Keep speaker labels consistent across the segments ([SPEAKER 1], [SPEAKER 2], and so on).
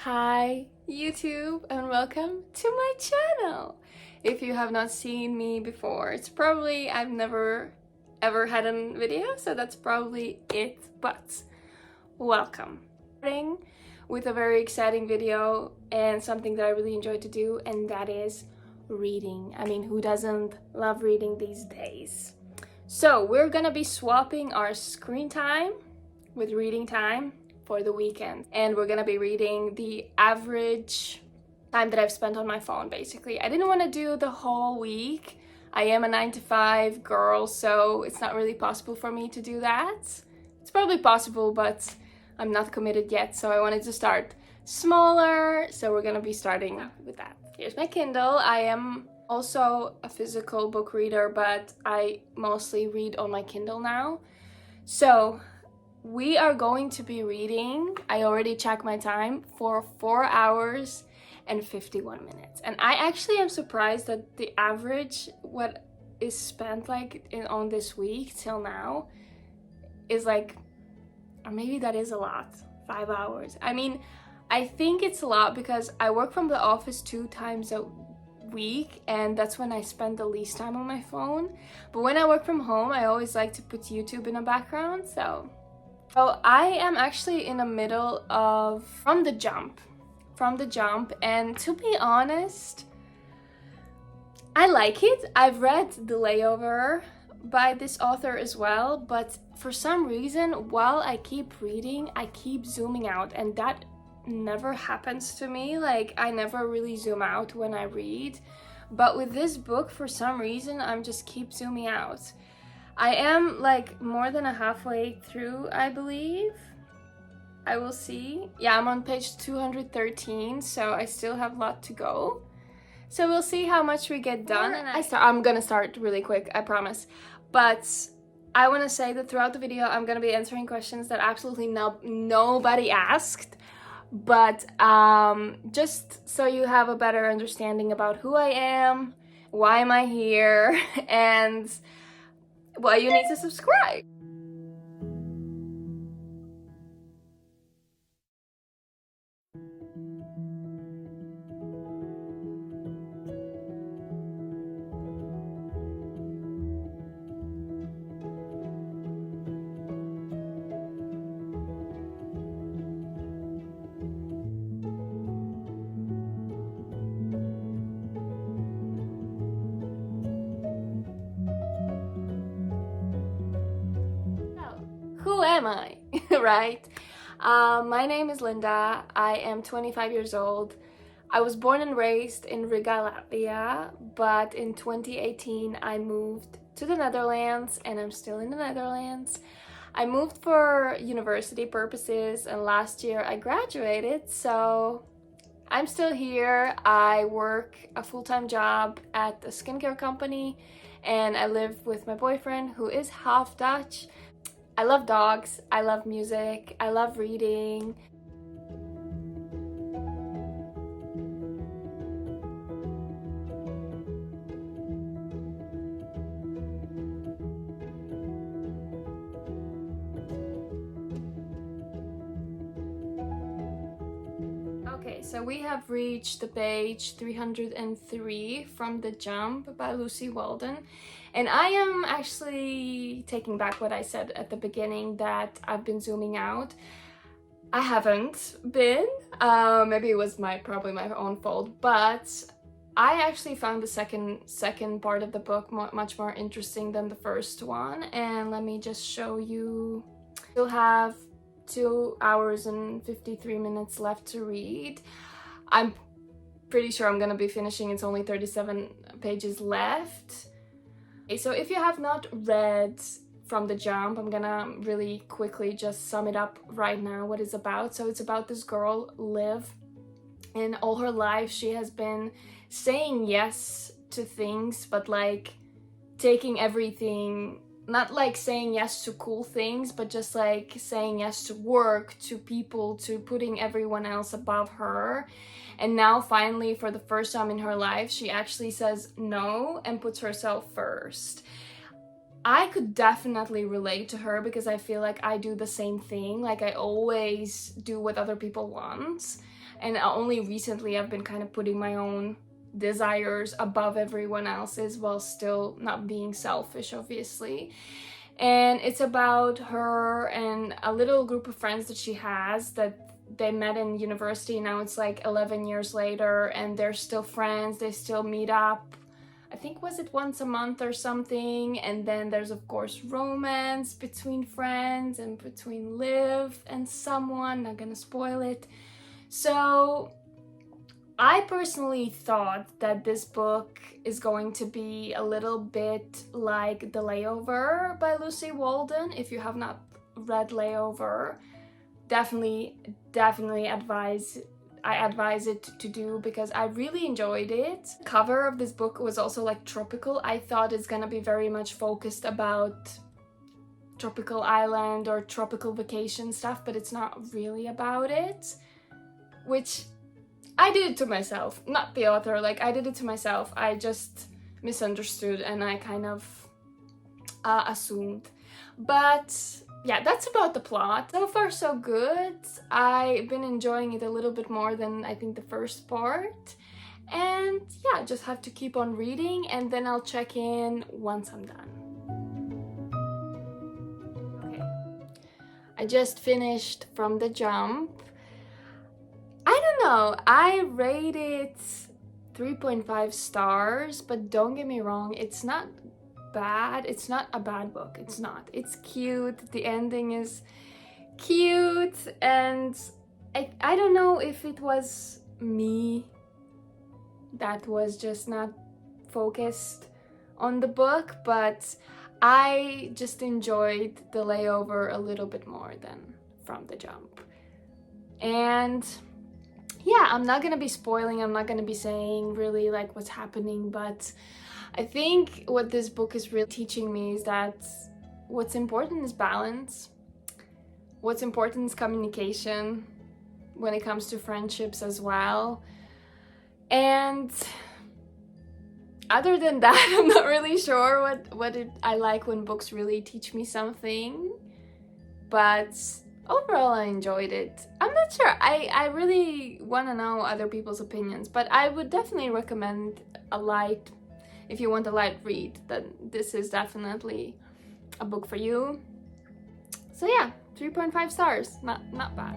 [SPEAKER 1] Hi YouTube and welcome to my channel. If you have not seen me before, it's probably I've never ever had a video, so that's probably it, but welcome. Starting with a very exciting video and something that I really enjoy to do, and that is reading. I mean, who doesn't love reading these days? So we're gonna be swapping our screen time with reading time for the weekend, and we're gonna be reading the average time that I've spent on my phone. Basically, I didn't want to do the whole week. I am a 9 to 5 girl, so it's not really possible for me to do that. It's probably possible, but I'm not committed yet, so I wanted to start smaller, so we're gonna be starting with that. Here's my Kindle. I am also a physical book reader, but I mostly read on my Kindle now. So we are going to be reading, I already checked my time, for 4 hours and 51 minutes. And I actually am surprised that the average what is spent on this week till now is like, or maybe that is a lot, 5 hours. I mean, I think it's a lot because I work from the office 2 times a week, and that's when I spend the least time on my phone. But when I work from home, I always like to put YouTube in the background, so I am actually in the middle of From the Jump, and to be honest, I like it. I've read The Layover by this author as well, but for some reason, while I keep reading, I keep zooming out, and that never happens to me. Like, I never really zoom out when I read, but with this book, for some reason, I'm just keep zooming out. I am like more than halfway through, I believe. I will see. Yeah, I'm on page 213, so I still have a lot to go. So we'll see how much we get done. I'm gonna start really quick, I promise. But I want to say that throughout the video, I'm gonna be answering questions that absolutely nobody asked. But just so you have a better understanding about who I am, why am I here, and well, you need to subscribe. Who am I, right? My name is Linda. I am 25 years old. I was born and raised in Riga, Latvia, but in 2018 I moved to the Netherlands, and I'm still in the Netherlands. I moved for university purposes, and last year I graduated, so I'm still here. I work a full-time job at a skincare company, and I live with my boyfriend, who is half Dutch. I love dogs, I love music, I love reading. Okay, so we have reached the page 303 from The Jump by Lucy Walden. And I am actually taking back what I said at the beginning, that I've been zooming out. I haven't been. Maybe it was probably my own fault, but I actually found the second part of the book much more interesting than the first one. And let me just show you. You'll have 2 hours and 53 minutes left to read. I'm pretty sure I'm gonna be finishing. It's only 37 pages left. Okay, so if you have not read From the Jump, I'm gonna really quickly just sum it up right now what it's about. So it's about this girl, Liv. In all her life, she has been saying yes to things, but like taking everything, not like saying yes to cool things, but just like saying yes to work, to people, to putting everyone else above her. And now finally, for the first time in her life, she actually says no and puts herself first. I could definitely relate to her because I feel like I do the same thing. Like I always do what other people want. And only recently I've been kind of putting my own desires above everyone else's while still not being selfish, obviously. And it's about her and a little group of friends that she has that they met in university. Now it's like 11 years later and they're still friends. They still meet up. I think was it once a month or something. And then there's of course romance between friends and between Liv and someone. Not gonna spoil it. So I personally thought that this book is going to be a little bit like The Layover by Lucy Walden. If you have not read Layover, definitely I advise it to do because I really enjoyed it. The cover of this book was also like tropical. I thought it's gonna be very much focused about tropical island or tropical vacation stuff, but it's not really about it, which I did it to myself, not the author. Like I did it to myself. I just misunderstood and I kind of assumed. But yeah, that's about the plot. So far so good. I've been enjoying it a little bit more than I think the first part. And yeah, just have to keep on reading and then I'll check in once I'm done. Okay. I just finished From the Jump. I don't know, I rate it 3.5 stars, but don't get me wrong, it's not bad. It's not a bad book. It's not. It's cute. The ending is cute. And I don't know if it was me that was just not focused on the book, but I just enjoyed The Layover a little bit more than From the Jump. And yeah, I'm not gonna be spoiling. I'm not gonna be saying really like what's happening, but I think what this book is really teaching me is that what's important is balance. What's important is communication when it comes to friendships as well. And other than that, I'm not really sure what I like when books really teach me something. But overall, I enjoyed it. I'm not sure. I really want to know other people's opinions, but I would definitely recommend if you want a light read, then this is definitely a book for you. So yeah, 3.5 stars. Not bad.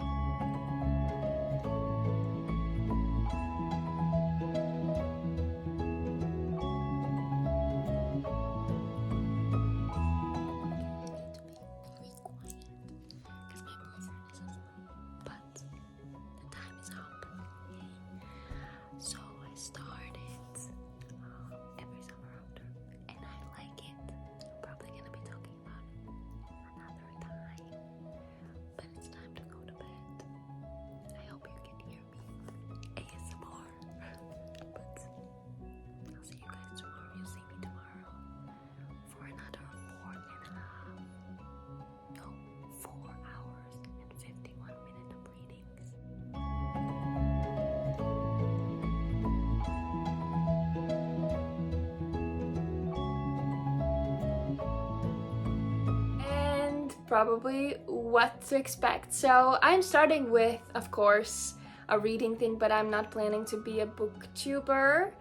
[SPEAKER 1] Probably what to expect. So I'm starting with, of course, a reading thing, but I'm not planning to be a booktuber.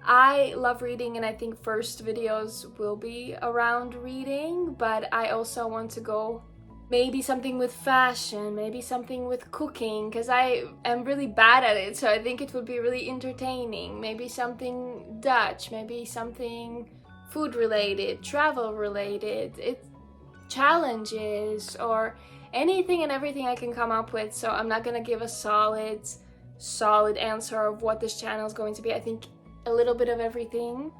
[SPEAKER 1] I love reading and I think first videos will be around reading, but I also want to go maybe something with fashion, maybe something with cooking, because I am really bad at it, so I think it would be really entertaining. Maybe something Dutch, maybe something food related, travel related. It's challenges or anything and everything I can come up with. So I'm not gonna give a solid answer of what this channel is going to be. I think a little bit of everything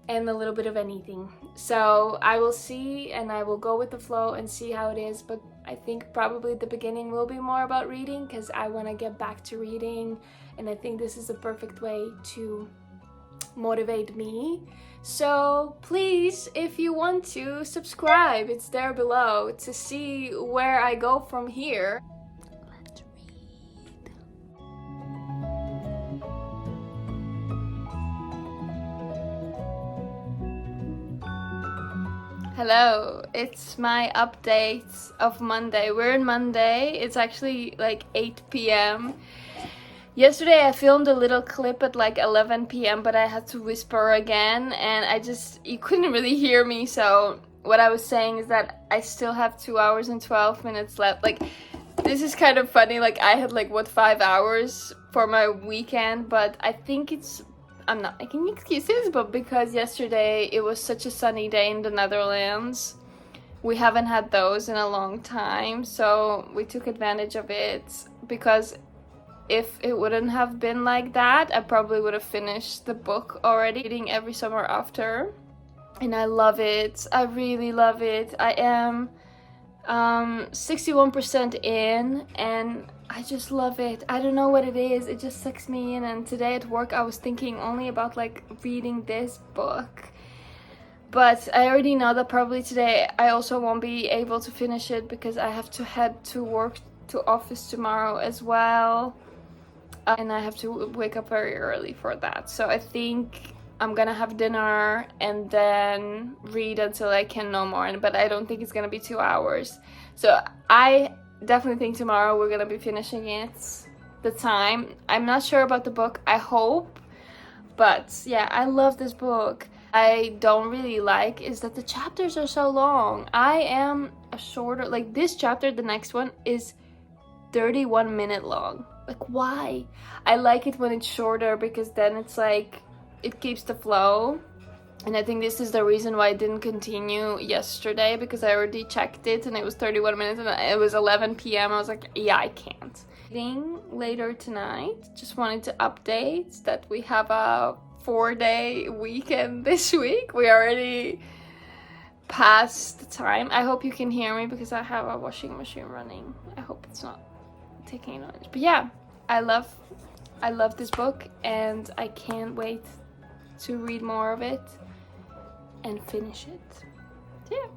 [SPEAKER 1] and a little bit of anything. So I will see and I will go with the flow and see how it is, but I think probably the beginning will be more about reading because I want to get back to reading, and I think this is a perfect way to motivate me. So please, if you want to, subscribe. It's there below to see where I go from here. Let's read. Hello, it's my update of Monday. We're in Monday. It's actually like 8 p.m. Yesterday I filmed a little clip at like 11 p.m. but I had to whisper again and you couldn't really hear me, so what I was saying is that I still have 2 hours and 12 minutes left. Like, this is kind of funny, like I had like 5 hours for my weekend, but I think I'm not making excuses, but because yesterday it was such a sunny day in the Netherlands, we haven't had those in a long time, so we took advantage of it. Because if it wouldn't have been like that, I probably would have finished the book already, reading Every Summer After. And I love it. I really love it. I am 61% in, and I just love it. I don't know what it is. It just sucks me in. And today at work I was thinking only about like reading this book. But I already know that probably today I also won't be able to finish it because I have to head to work, to office tomorrow as well. And I have to wake up very early for that. So I think I'm gonna have dinner and then read until I can no more. But I don't think it's gonna be 2 hours. So I definitely think tomorrow we're gonna be finishing it. The time, I'm not sure about the book. I hope. But yeah, I love this book. I don't really like is that the chapters are so long. I am a shorter, like this chapter, the next one is 31 minutes long. Like, why? I like it when it's shorter because then it's like it keeps the flow. And I think this is the reason why I didn't continue yesterday, because I already checked it and it was 31 minutes and it was 11 p.m. I was like, yeah, I can't. Later tonight, just wanted to update that we have a 4-day weekend this week. We already passed the time. I hope you can hear me because I have a washing machine running. I hope it's not taking noise. But yeah, I love this book and I can't wait to read more of it and finish it. So yeah.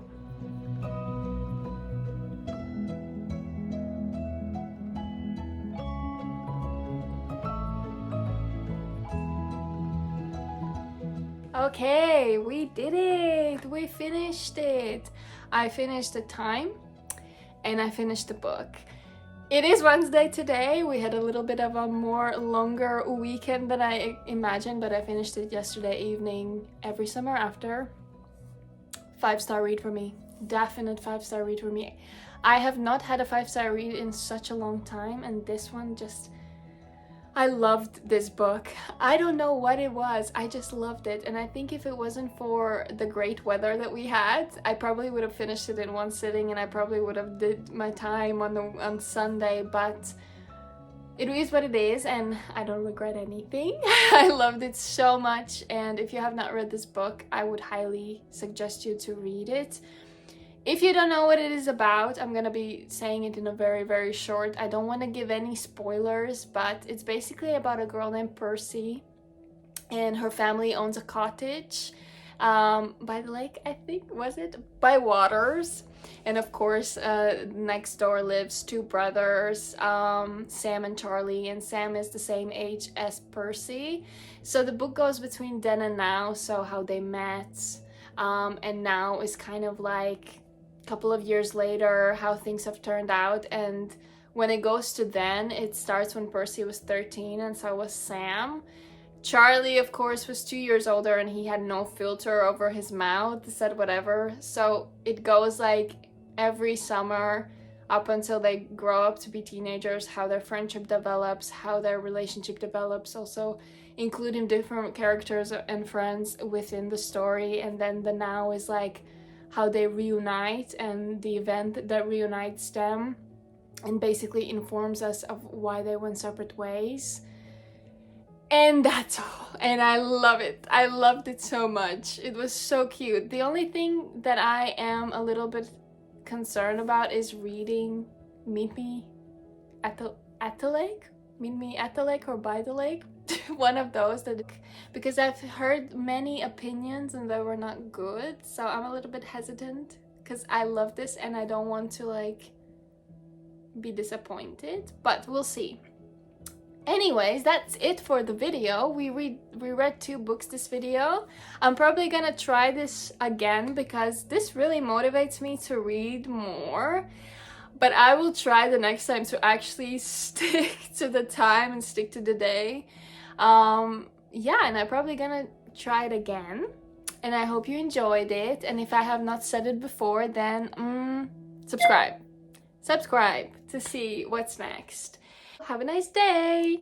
[SPEAKER 1] Okay, we did it. We finished it. I finished the time and I finished the book. It is Wednesday today. We had a little bit of a more longer weekend than I imagined, but I finished it yesterday evening. Every Summer After. 5-star read for me. Definite 5-star read for me. I have not had a 5-star read in such a long time, and this one just... I loved this book. I don't know what it was. I just loved it. And I think if it wasn't for the great weather that we had, I probably would have finished it in one sitting and I probably would have did my time on Sunday. But it is what it is and I don't regret anything. I loved it so much. And if you have not read this book, I would highly suggest you to read it. If you don't know what it is about, I'm gonna be saying it in a very, very short. I don't want to give any spoilers, but it's basically about a girl named Percy, and her family owns a cottage by the lake, I think, was it? By waters. And of course, next door lives 2 brothers, Sam and Charlie, and Sam is the same age as Percy. So the book goes between then and now, so how they met, and now is kind of like couple of years later how things have turned out. And when it goes to then, it starts when Percy was 13 and so was Sam. Charlie, of course, was 2 years older and he had no filter over his mouth, said whatever. So it goes like every summer up until they grow up to be teenagers, how their friendship develops, how their relationship develops, also including different characters and friends within the story. And then the now is like how they reunite and the event that reunites them and basically informs us of why they went separate ways. And that's all. And I love it. I loved it so much. It was so cute. The only thing that I am a little bit concerned about is reading Meet Me at the Lake? Meet Me at the Lake or By the Lake? One of those, that because I've heard many opinions and they were not good, so I'm a little bit hesitant because I love this and I don't want to like be disappointed, but we'll see. Anyways, that's it for the video. We read 2 books this video. I'm probably gonna try this again because this really motivates me to read more. But I will try the next time to actually stick to the time and stick to the day. Yeah, and I'm probably gonna try it again. And I hope you enjoyed it. And if I have not said it before, then subscribe. Subscribe to see what's next. Have a nice day!